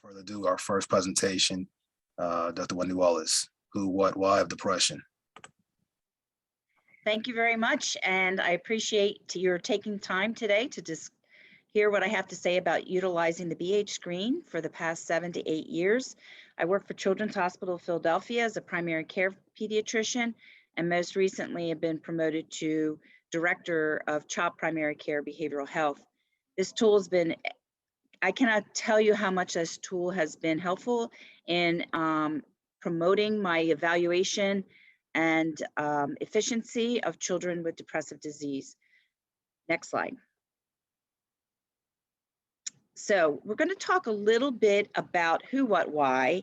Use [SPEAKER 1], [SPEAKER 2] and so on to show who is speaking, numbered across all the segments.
[SPEAKER 1] further ado, our first presentation, Dr. Wendy Wallace, Who, What, Why of Depression.
[SPEAKER 2] Thank you very much, and I appreciate your taking time today to just hear what I have to say about utilizing the BH screen for the past 7 to 8 years. I work for Children's Hospital of Philadelphia as a primary care pediatrician, and most recently have been promoted to Director of Child Primary Care Behavioral Health. This tool has been, I cannot tell you how much this tool has been helpful in promoting my evaluation and efficiency of children with depressive disease. Next slide. So we're going to talk a little bit about who, what, why,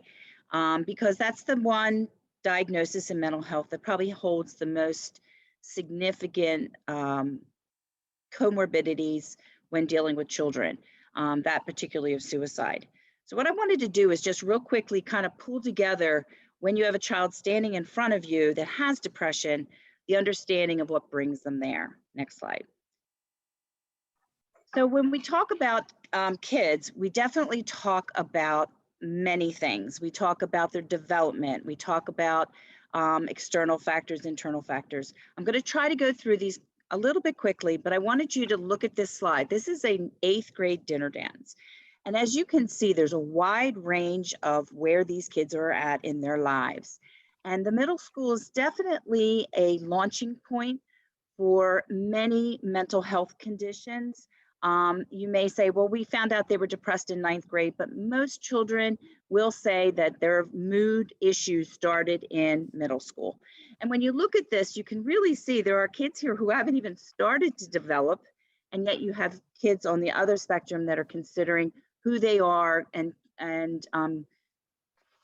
[SPEAKER 2] because that's the one diagnosis in mental health that probably holds the most significant comorbidities when dealing with children, that particularly of suicide. So what I wanted to do is just real quickly kind of pull together, when you have a child standing in front of you that has depression, the understanding of what brings them there. Next slide. So when we talk about kids, we definitely talk about many things. We talk about their development. We talk about external factors, internal factors. I'm going to try to go through these a little bit quickly, but I wanted you to look at this slide. This is an 8th grade dinner dance. And as you can see, there's a wide range of where these kids are at in their lives. And the middle school is definitely a launching point for many mental health conditions. You may say, well, we found out they were depressed in 9th grade, but most children will say that their mood issues started in middle school. And when you look at this, you can really see there are kids here who haven't even started to develop, and yet you have kids on the other spectrum that are considering who they are and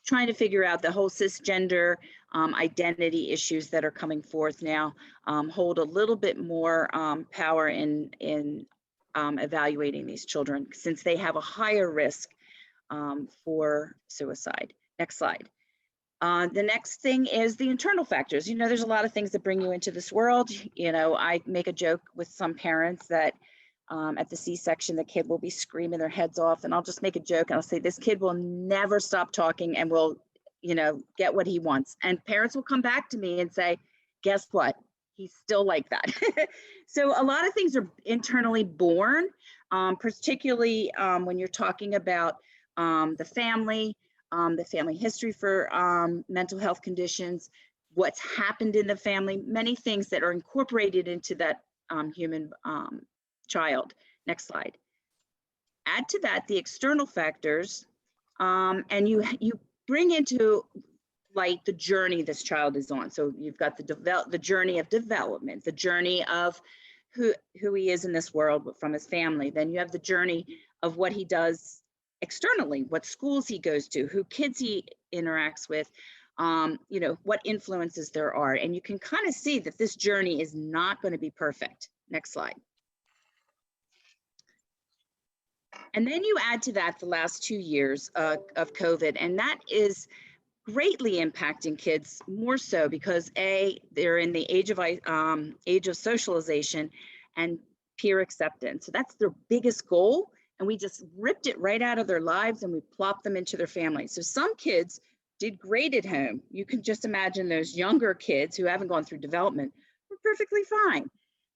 [SPEAKER 2] trying to figure out the whole cisgender identity issues that are coming forth now, hold a little bit more power in evaluating these children, since they have a higher risk for suicide. Next slide. The next thing is the internal factors. You know, there's a lot of things that bring you into this world. You know, I make a joke with some parents that at the C-section, the kid will be screaming their heads off, and I'll just make a joke and I'll say, this kid will never stop talking and will, you know, get what he wants. And parents will come back to me and say, guess what? He's still like that. So a lot of things are internally born, particularly when you're talking about the family history for mental health conditions, what's happened in the family, many things that are incorporated into that human child. Next slide. Add to that the external factors, and you bring into light the journey this child is on. So you've got the journey of development, the journey of who he is in this world from his family. Then you have the journey of what he does externally, what schools he goes to, who kids he interacts with, you know, what influences there are. And you can kind of see that this journey is not going to be perfect. Next slide. And then you add to that the last 2 years of COVID, and that is greatly impacting kids, more so because they're in the age of socialization and peer acceptance. So that's their biggest goal, and we just ripped it right out of their lives and we plopped them into their families. So some kids did great at home. You can just imagine those younger kids who haven't gone through development were perfectly fine.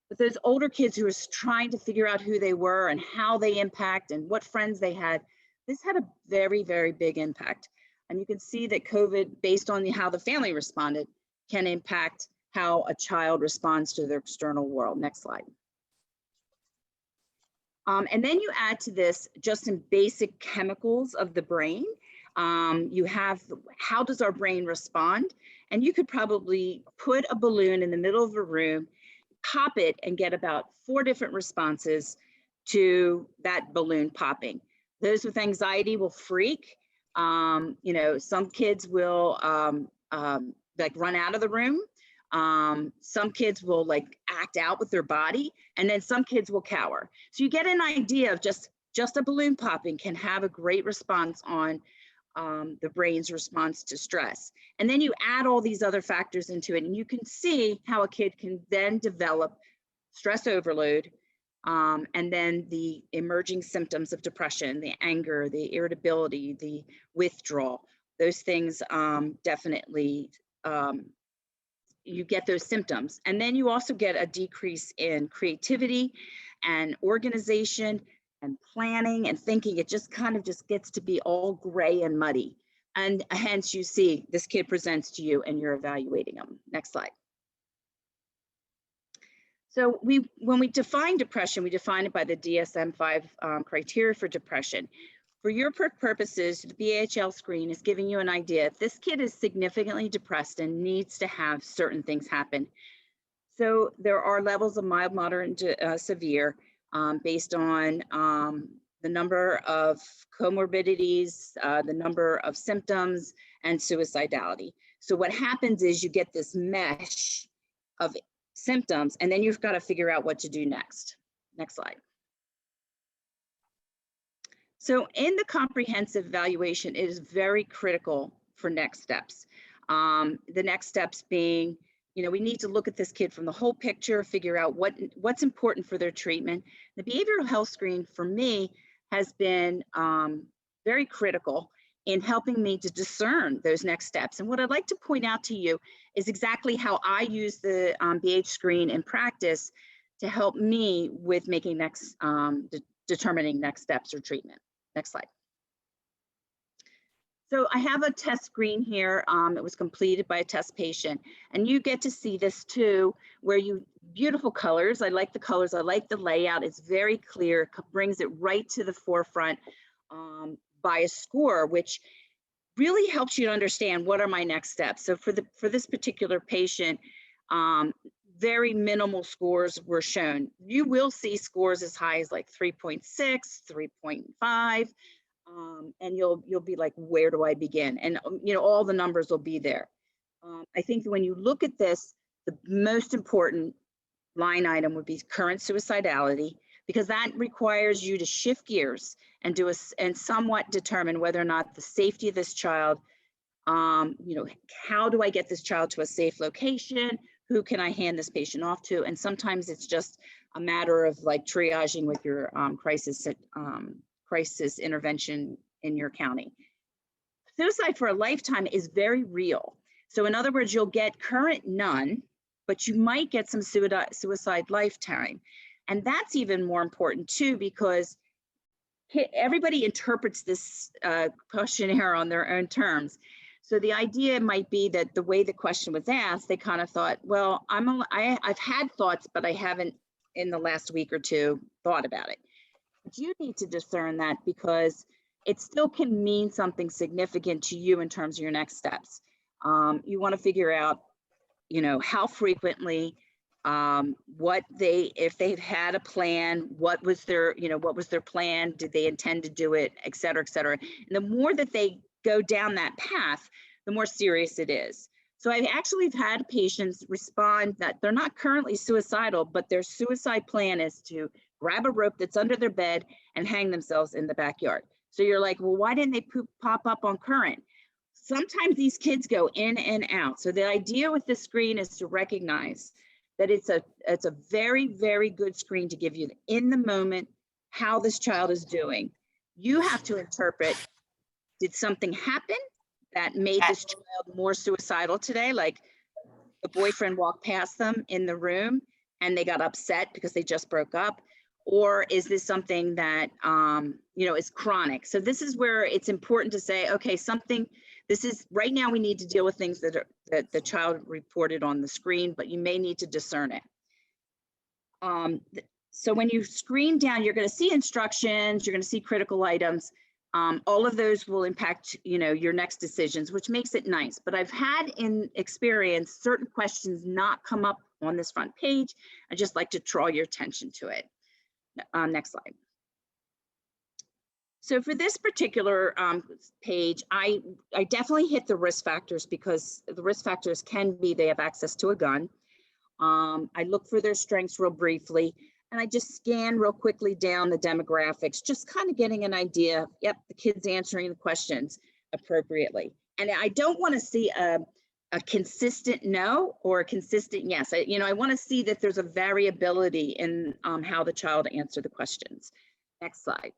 [SPEAKER 2] But those older kids who were trying to figure out who they were and how they impact and what friends they had, this had a very, very big impact. And you can see that COVID, based on how the family responded, can impact how a child responds to their external world. Next slide. And then you add to this just some basic chemicals of the brain. You have, how does our brain respond? And you could probably put a balloon in the middle of a room, pop it, and get about 4 different responses to that balloon popping. Those with anxiety will freak. You know, some kids will like run out of the room. Some kids will like act out with their body, and then some kids will cower. So you get an idea of just a balloon popping can have a great response on the brain's response to stress. And then you add all these other factors into it, and you can see how a kid can then develop stress overload, And then the emerging symptoms of depression, the anger, the irritability, the withdrawal, those things definitely, you get those symptoms. And then you also get a decrease in creativity and organization and planning and thinking. It just kind of just gets to be all gray and muddy. And hence you see this kid presents to you and you're evaluating them. Next slide. So when we define depression, we define it by the DSM-5 criteria for depression. For your purposes, the BHL screen is giving you an idea. If this kid is significantly depressed and needs to have certain things happen. So there are levels of mild, moderate, and severe based on the number of comorbidities, the number of symptoms, and suicidality. So what happens is you get this mesh of symptoms, and then you've got to figure out what to do next. Next slide. So in the comprehensive evaluation, it is very critical for next steps. The next steps being, we need to look at this kid from the whole picture, figure out what's important for their treatment. The behavioral health screen for me has been very critical in helping me to discern those next steps. And what I'd like to point out to you is exactly how I use the BH screen in practice to help me with making determining next steps or treatment. Next slide. So I have a test screen here. It was completed by a test patient, and you get to see this too, where beautiful colors. I like the colors. I like the layout. It's very clear, brings it right to the forefront by a score, which really helps you to understand what are my next steps. So for this particular patient, very minimal scores were shown. You will see scores as high as like 3.6, 3.5. And you'll be like, where do I begin? And all the numbers will be there. I think when you look at this, the most important line item would be current suicidality, because that requires you to shift gears and and somewhat determine whether or not the safety of this child, how do I get this child to a safe location? Who can I hand this patient off to? And sometimes it's just a matter of like triaging with your crisis intervention in your county. Suicide for a lifetime is very real. So in other words, you'll get current none, but you might get some suicide lifetime. And that's even more important too, because everybody interprets this questionnaire on their own terms. So the idea might be that the way the question was asked, they kind of thought, well, I've had thoughts, but I haven't in the last week or two thought about it. But you need to discern that, because it still can mean something significant to you in terms of your next steps. You want to figure out, how frequently, if they've had a plan, what was their plan? Did they intend to do it, et cetera, et cetera. And the more that they go down that path, the more serious it is. So I've actually had patients respond that they're not currently suicidal, but their suicide plan is to grab a rope that's under their bed and hang themselves in the backyard. So you're like, well, why didn't they pop up on current? Sometimes these kids go in and out. So the idea with this screen is to recognize that it's a very, very good screen to give you in the moment how this child is doing. You have to interpret, did something happen that made this child more suicidal today? Like the boyfriend walked past them in the room and they got upset because they just broke up? Or is this something that, is chronic? So this is where it's important to say, okay, right now we need to deal with things that the child reported on the screen, but you may need to discern it. So when you screen down, you're going to see instructions, you're going to see critical items. All of those will impact, your next decisions, which makes it nice. But I've had in experience certain questions not come up on this front page. I just like to draw your attention to it. Next slide. So for this particular page, I definitely hit the risk factors, because the risk factors can be they have access to a gun. I look for their strengths real briefly, and I just scan real quickly down the demographics, just kind of getting an idea. Yep, the kid's answering the questions appropriately. And I don't want to see a a consistent no or a consistent yes. I want to see that there's a variability in how the child answered the questions. Next slide.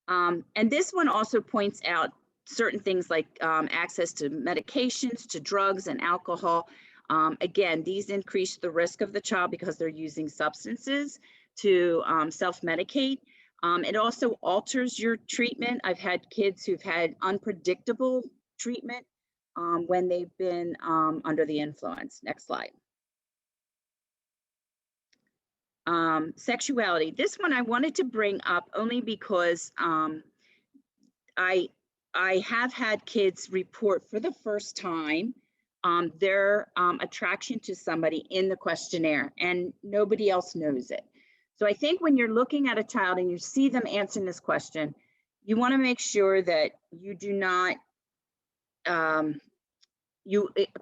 [SPEAKER 2] And this one also points out certain things like access to medications, to drugs and alcohol. Again, these increase the risk of the child because they're using substances to self-medicate. It also alters your treatment. I've had kids who've had unpredictable treatment when they've been under the influence. Next slide. Sexuality. This one I wanted to bring up only because I have had kids report for the first time their attraction to somebody in the questionnaire, and nobody else knows it. So I think when you're looking at a child and you see them answering this question, you want to make sure that you do not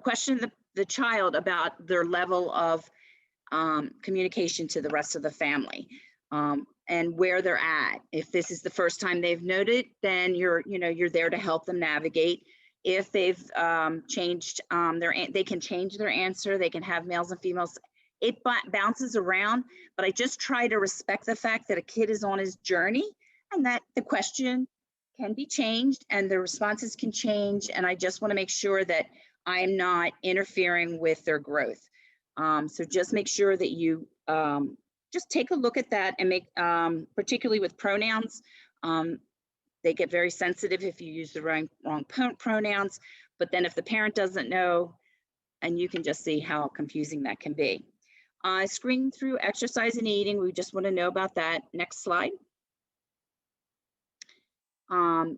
[SPEAKER 2] question the child about their level of communication to the rest of the family, and where they're at. If this is the first time they've noted, then you're there to help them navigate. If they've changed they can change their answer. They can have males and females. It bounces around, but I just try to respect the fact that a kid is on his journey and that the question can be changed and the responses can change. And I just want to make sure that I'm not interfering with their growth. So just make sure that you just take a look at that and make, particularly with pronouns, they get very sensitive if you use the wrong pronouns, but then if the parent doesn't know, and you can just see how confusing that can be. Screen through exercise and eating, we just want to know about that. Next slide.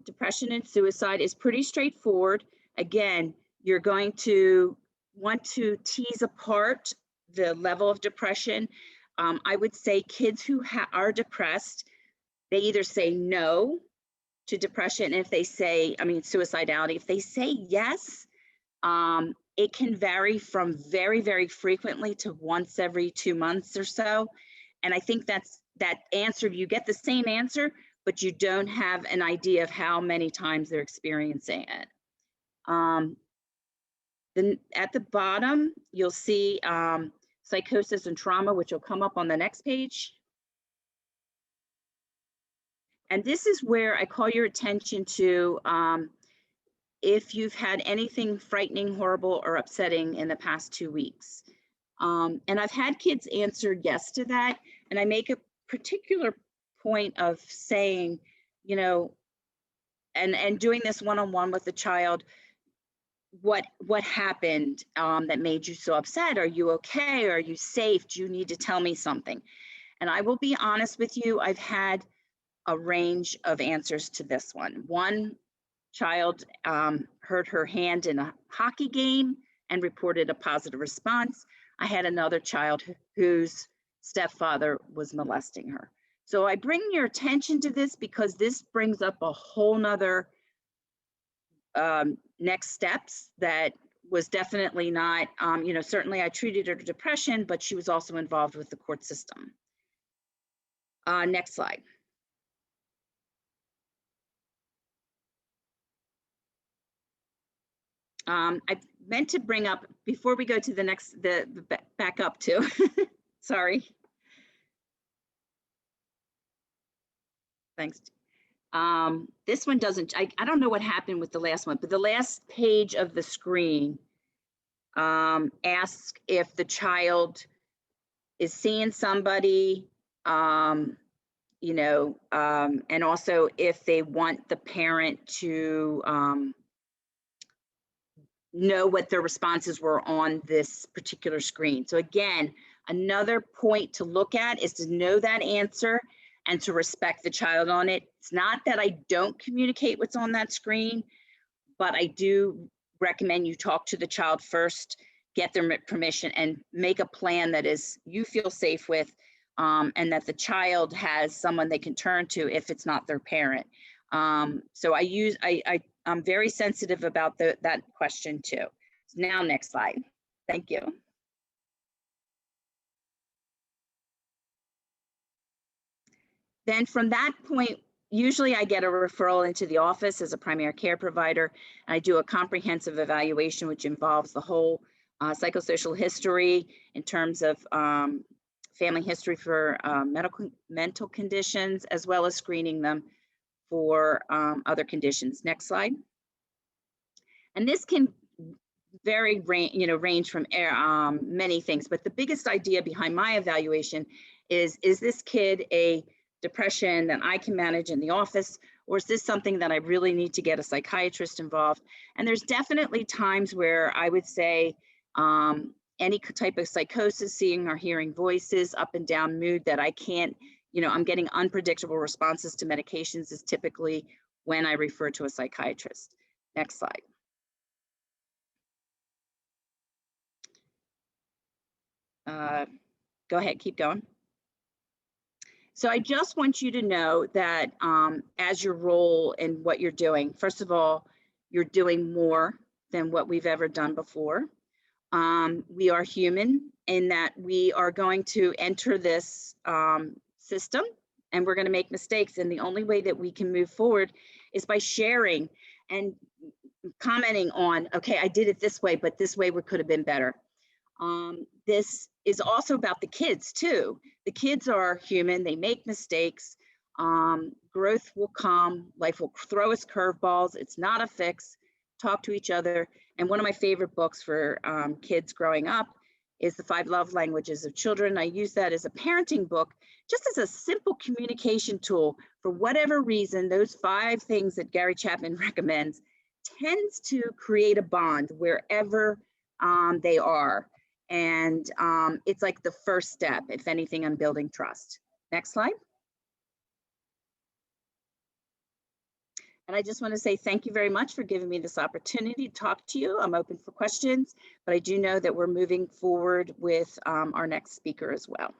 [SPEAKER 2] Depression and suicide is pretty straightforward. Again, you're going to want to tease apart the level of depression. I would say kids who are depressed, they either say no to depression. If they say, suicidality, if they say yes, it can vary from very, very frequently to once every 2 months or so. And I think that's that answer, you get the same answer, but you don't have an idea of how many times they're experiencing it. Then at the bottom, you'll see psychosis and trauma, which will come up on the next page. And this is where I call your attention to if you've had anything frightening, horrible, or upsetting in the past 2 weeks. And I've had kids answer yes to that. And I make a particular point of saying, and doing this one-on-one with the child, what happened that made you so upset? Are you okay? Are you safe? Do you need to tell me something? And I will be honest with you, I've had a range of answers to this one. One child hurt her hand in a hockey game and reported a positive response. I had another child whose stepfather was molesting her. So I bring your attention to this because this brings up a whole nother next steps that was definitely not, certainly I treated her depression, but she was also involved with the court system. Next slide. I meant to bring up, before we go to the next, back up to, sorry. Thanks. This one doesn't, I don't know what happened with the last one, but the last page of the screen asks if the child is seeing somebody, and also if they want the parent to know what their responses were on this particular screen. So again, another point to look at is to know that answer and to respect the child on it. It's not that I don't communicate what's on that screen, but I do recommend you talk to the child first, get their permission, and make a plan that is you feel safe with, and that the child has someone they can turn to if it's not their parent. So I'm very sensitive about that question too. Now, next slide. Thank you. Then from that point, usually I get a referral into the office as a primary care provider. And I do a comprehensive evaluation, which involves the whole psychosocial history in terms of family history for mental conditions, as well as screening them for other conditions. Next slide. And this can range from many things, but the biggest idea behind my evaluation is this kid a depression that I can manage in the office, or is this something that I really need to get a psychiatrist involved? And there's definitely times where I would say any type of psychosis, seeing or hearing voices, up and down mood that I can't, I'm getting unpredictable responses to medications is typically when I refer to a psychiatrist. Next slide. Go ahead, keep going. So I just want you to know that as your role in what you're doing, first of all, you're doing more than what we've ever done before. We are human in that we are going to enter this system and we're going to make mistakes. And the only way that we can move forward is by sharing and commenting on, okay, I did it this way, but this way could have been better. This is also about the kids too. The kids are human, they make mistakes. Growth will come, life will throw us curveballs. It's not a fix. Talk to each other. And one of my favorite books for kids growing up is The 5 Love Languages of Children. I use that as a parenting book, just as a simple communication tool. For whatever reason, those 5 things that Gary Chapman recommends tends to create a bond wherever they are. And it's like the first step, if anything, on building trust. Next slide. And I just want to say thank you very much for giving me this opportunity to talk to you. I'm open for questions, but I do know that we're moving forward with our next speaker as well.